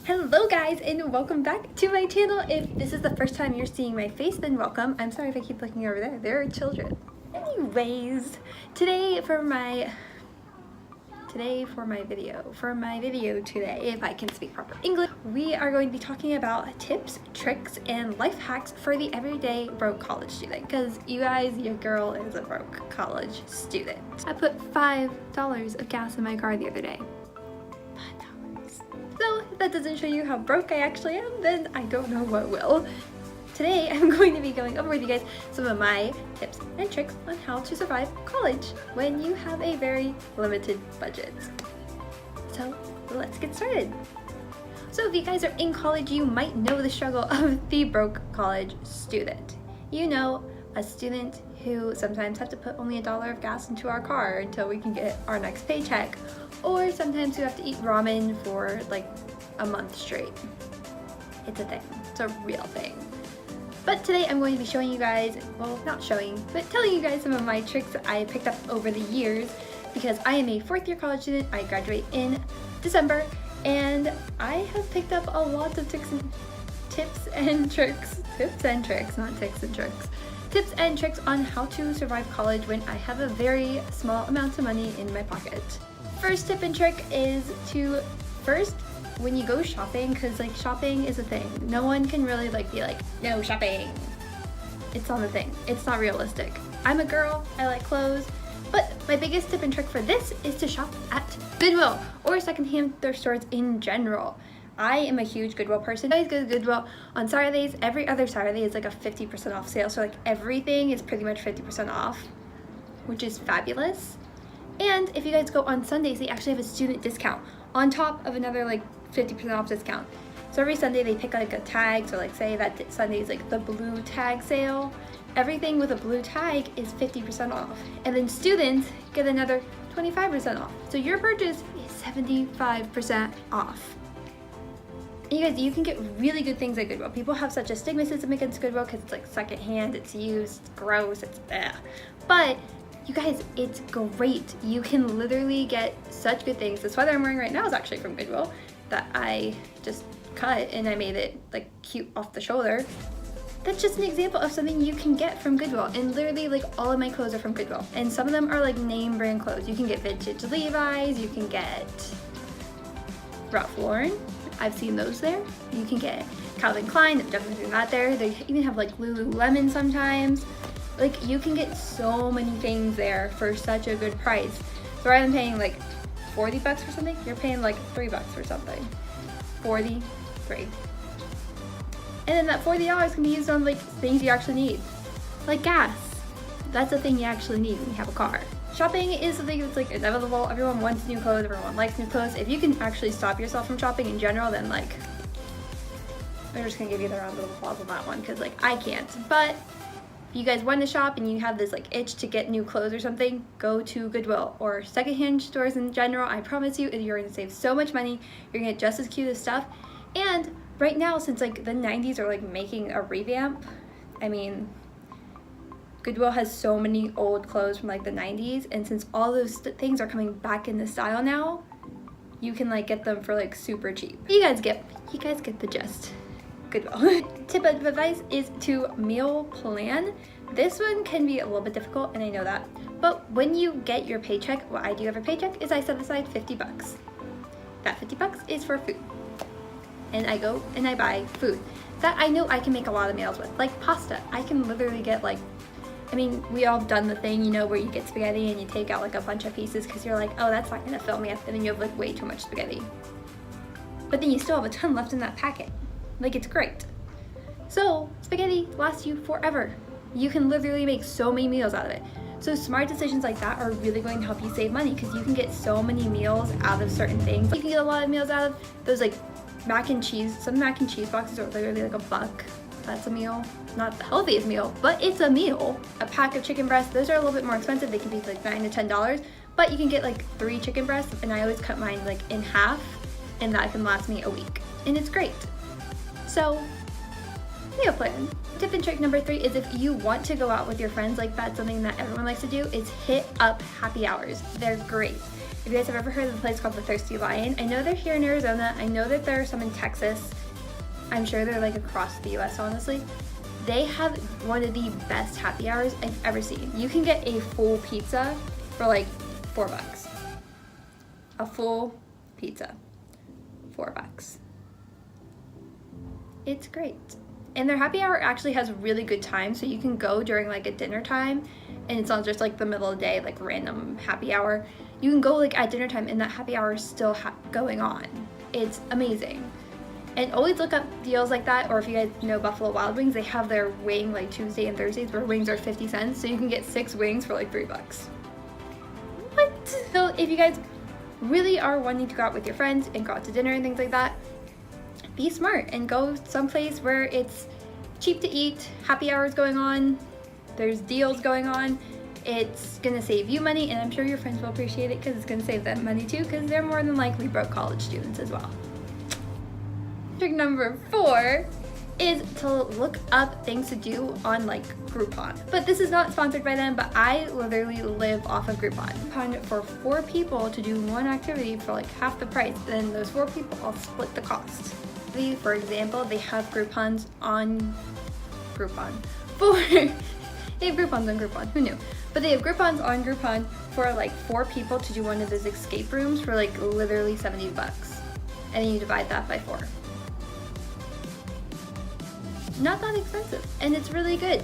Hello guys, and welcome back to my channel. If this is the first time you're seeing my face, then welcome. I'm sorry if I keep looking over there. There are children. Anyways, today for my video today, if I can speak proper English, we are going to be talking about tips, tricks, and life hacks for the everyday broke college student. Because you guys, your girl is a broke college student. I put $5 of gas in my car the other day. So if that doesn't show you how broke I actually am, then I don't know what will. Today I'm going to be going over with you guys some of my tips and tricks on how to survive college when you have a very limited budget. So let's get started. So if you guys are in college, you might know the struggle of the broke college student. You know, a student who sometimes have to put only $1 of gas into our car until we can get our next paycheck, or sometimes we have to eat ramen for like a month straight. It's a thing. It's a real thing. But today I'm going to be showing you guys, well, not showing, but telling you guys some of my tricks that I picked up over the years, because I am a fourth year college student. I graduate in December, and I have picked up a lot of tips and tricks, not tips and tricks. Tips and tricks on how to survive college when I have a very small amount of money in my pocket. First tip and trick is to when you go shopping, because like shopping is a thing. No one can really be like, no shopping. It's not a thing. It's not realistic. I'm a girl, I like clothes, but my biggest tip and trick for this is to shop at Goodwill or secondhand thrift stores in general. I am a huge Goodwill person. I always go to Goodwill on Saturdays. Every other Saturday is like a 50% off sale. So like everything is pretty much 50% off, which is fabulous. And if you guys go on Sundays, they actually have a student discount on top of another like 50% off discount. So every Sunday they pick like a tag. So like say that Sunday is like the blue tag sale. Everything with a blue tag is 50% off. And then students get another 25% off. So your purchase is 75% off. And you guys, you can get really good things at Goodwill. People have such a stigmatism against Goodwill because it's like secondhand, it's used, it's gross, it's eh. But you guys, it's great. You can literally get such good things. The sweater I'm wearing right now is actually from Goodwill that I just cut and I made it like cute off the shoulder. That's just an example of something you can get from Goodwill. And literally like all of my clothes are from Goodwill. And some of them are like name brand clothes. You can get vintage Levi's, you can get Ralph Lauren. I've seen those there. You can get Calvin Klein, I'm definitely doing that there. They even have like Lululemon sometimes. Like you can get so many things there for such a good price. So rather than paying like 40 bucks for something, you're paying like 3 bucks for something. 43. And then that $40 can be used on like things you actually need. Like gas. That's a thing you actually need when you have a car. Shopping is something that's like inevitable. Everyone wants new clothes, everyone likes new clothes. If you can actually stop yourself from shopping in general, then like, I'm just gonna give you the round of applause on that one, because like I can't. But if you guys want to shop and you have this like itch to get new clothes or something, go to Goodwill or secondhand stores in general. I promise you, you're gonna save so much money. You're gonna get just as cute as stuff. And right now, since like the 90s are like making a revamp, I mean, Goodwill has so many old clothes from like the 90s, and since all those things are coming back in the style now, you can like get them for like super cheap. You guys get the gist. Goodwill. Tip of advice is to meal plan. This one can be a little bit difficult, and I know that, but when you get your paycheck, what I do every paycheck is I set aside 50 bucks. That 50 bucks is for food, and I go and I buy food that I know I can make a lot of meals with, like pasta. I can literally get like, I mean, we all done the thing, you know, where you get spaghetti and you take out like a bunch of pieces because you're like, oh, that's not gonna fill me up, and then you have like way too much spaghetti. But then you still have a ton left in that packet. Like, it's great. So spaghetti lasts you forever. You can literally make so many meals out of it. So smart decisions like that are really going to help you save money, because you can get so many meals out of certain things. You can get a lot of meals out of those like mac and cheese. Some mac and cheese boxes are literally like $1. That's a meal. Not the healthiest meal, but it's a meal. A pack of chicken breasts, those are a little bit more expensive. They can be like $9 to $10, but you can get like 3 chicken breasts, and I always cut mine like in half, and that can last me a week, and it's great. So, meal plan. Tip and trick number 3 is if you want to go out with your friends, like that's something that everyone likes to do, is hit up happy hours. They're great. If you guys have ever heard of the place called the Thirsty Lion, I know they're here in Arizona. I know that there are some in Texas. I'm sure they're like across the US, honestly. They have one of the best happy hours I've ever seen. You can get a full pizza for like $4. A full pizza, $4. It's great. And their happy hour actually has really good time, so you can go during like a dinner time, and it's not just like the middle of the day, like random happy hour. You can go like at dinner time and that happy hour is still going on. It's amazing. And always look up deals like that, or if you guys know Buffalo Wild Wings, they have their wing like Tuesday and Thursdays where wings are 50 cents, so you can get 6 wings for like $3. What? So if you guys really are wanting to go out with your friends and go out to dinner and things like that, be smart and go someplace where it's cheap to eat, happy hours going on, there's deals going on. It's gonna save you money, and I'm sure your friends will appreciate it because it's gonna save them money too, because they're more than likely broke college students as well. Trick number 4 is to look up things to do on like Groupon. But this is not sponsored by them, but I literally live off of Groupon. Groupon for 4 people to do one activity for like half the price, then those 4 people all split the cost. For example, they have Groupons on Groupon they have Groupons on Groupon, who knew? But they have Groupons on Groupon for like 4 people to do one of those escape rooms for like literally $70. And then you divide that by 4. Not that expensive, and it's really good.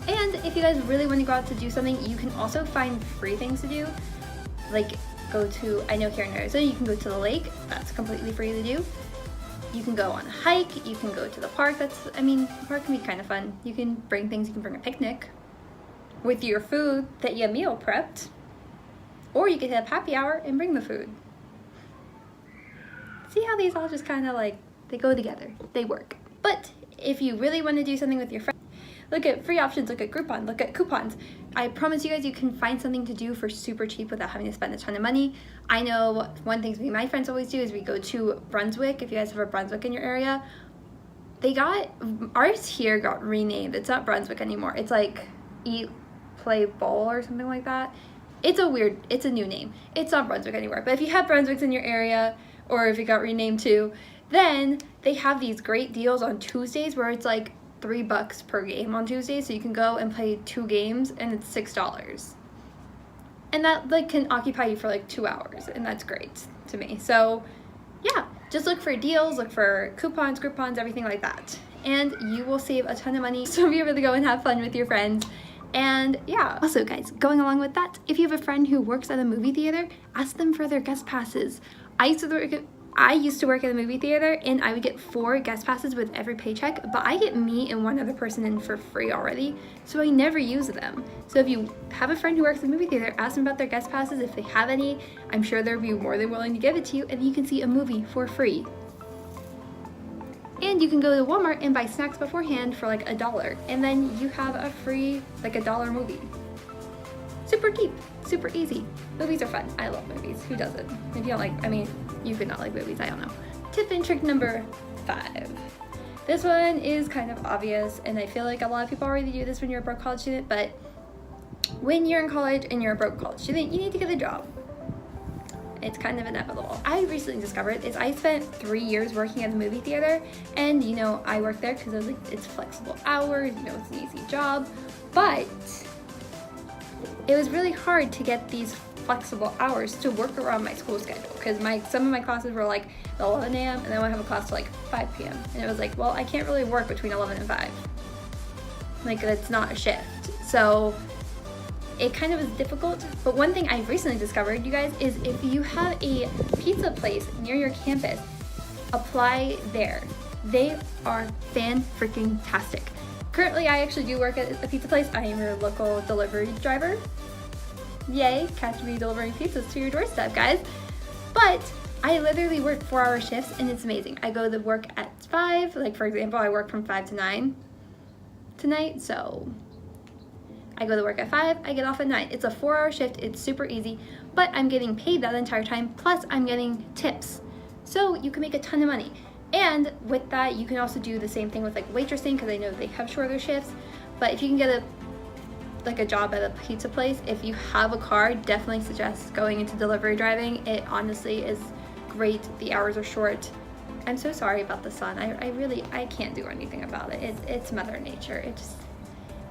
And if you guys really want to go out to do something, you can also find free things to do. Like go to, I know here in Arizona, you can go to the lake, that's completely free to do. You can go on a hike, you can go to the park, the park can be kind of fun. You can bring things, you can bring a picnic with your food that you meal prepped, or you could have happy hour and bring the food. See how these all just kind of like, they go together, they work. But if you really want to do something with your friends, look at free options, look at Groupon, look at coupons. I promise you guys, you can find something to do for super cheap without having to spend a ton of money. I know one thing me and my friends always do is we go to Brunswick. If you guys have a Brunswick in your area, ours here got renamed. It's not Brunswick anymore. It's like Eat, Play, Bowl or something like that. It's a new name. It's not Brunswick anymore. But if you have Brunswicks in your area, or if it got renamed too, then they have these great deals on Tuesdays where it's like $3 per game on Tuesday, so you can go and play 2 games and it's $6. And that like can occupy you for like 2 hours, and that's great to me. So yeah, just look for deals, look for coupons, Groupons, everything like that. And you will save a ton of money. So be able to go and have fun with your friends. And yeah, also guys, going along with that, if you have a friend who works at a movie theater, ask them for their guest passes. I used to work at a movie theater, and I would get 4 guest passes with every paycheck, but I get me and one other person in for free already, so I never use them. So if you have a friend who works at a movie theater, ask them about their guest passes. If they have any, I'm sure they'll be more than willing to give it to you, and you can see a movie for free. And you can go to Walmart and buy snacks beforehand for like $1, and then you have a free like $1 movie. Super cheap, super easy. Movies are fun. I love movies. Who doesn't? If you don't like, you could not like movies, I don't know. Tip and trick number 5. This one is kind of obvious, and I feel like a lot of people already do this when you're a broke college student, but when you're in college and you're a broke college student, you need to get a job. It's kind of inevitable. I recently discovered is I spent 3 years working at the movie theater, and I worked there because it's flexible hours, it's an easy job, but it was really hard to get these flexible hours to work around my school schedule, because some of my classes were like 11 a.m. and then I would have a class till like 5 p.m. and it was like, well, I can't really work between 11 and 5. Like, that's not a shift. So it kind of was difficult. But one thing I recently discovered, you guys, is if you have a pizza place near your campus, apply there. They are fan-freaking-tastic. Currently, I actually do work at a pizza place. I am your local delivery driver. Yay, catch me delivering pizzas to your doorstep, guys. But I literally work 4-hour shifts, and it's amazing. I go to work at 5. Like, for example, I work from 5 to 9 tonight, so I go to work at 5, I get off at 9. It's a 4-hour shift, it's super easy, but I'm getting paid that entire time, plus I'm getting tips. So you can make a ton of money. And with that, you can also do the same thing with like waitressing, because I know they have shorter shifts. But if you can get like a job at a pizza place, if you have a car, definitely suggest going into delivery driving. It honestly is great. The hours are short. I'm so sorry about the sun. I can't do anything about it. It's Mother Nature.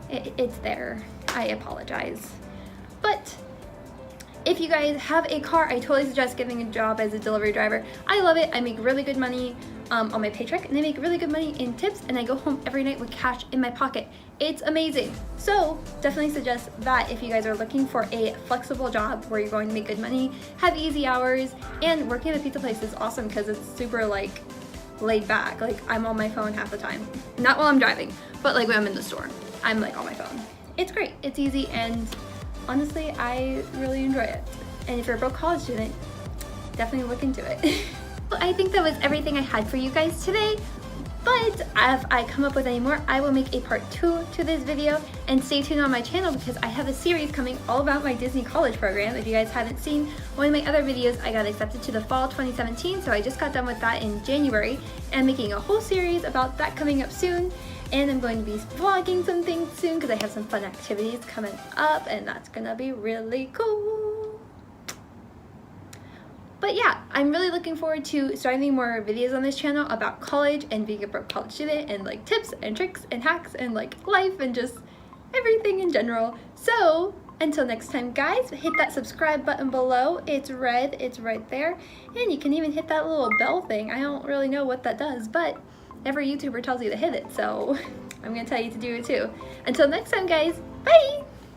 It's there. I apologize. But if you guys have a car, I totally suggest getting a job as a delivery driver. I love it. I make really good money on my paycheck, and I make really good money in tips, and I go home every night with cash in my pocket. It's amazing. So definitely suggest that if you guys are looking for a flexible job where you're going to make good money, have easy hours, and working at a pizza place is awesome because it's super like laid back. Like I'm on my phone half the time. Not while I'm driving, but like when I'm in the store, I'm like on my phone. It's great. It's easy, and honestly, I really enjoy it. And if you're a broke college student, definitely look into it. Well, I think that was everything I had for you guys today. But if I come up with any more, I will make a part 2 to this video, and stay tuned on my channel because I have a series coming all about my Disney college program. If you guys haven't seen one of my other videos, I got accepted to the fall 2017, so I just got done with that in January, and I'm making a whole series about that coming up soon. And I'm going to be vlogging some things soon because I have some fun activities coming up, and that's gonna be really cool. But yeah, I'm really looking forward to starting more videos on this channel about college and being a broke college student, and like tips and tricks and hacks and like life and just everything in general. So until next time guys, hit that subscribe button below. It's red, it's right there. And you can even hit that little bell thing. I don't really know what that does, but every YouTuber tells you to hit it, so I'm gonna tell you to do it too. Until next time guys, bye!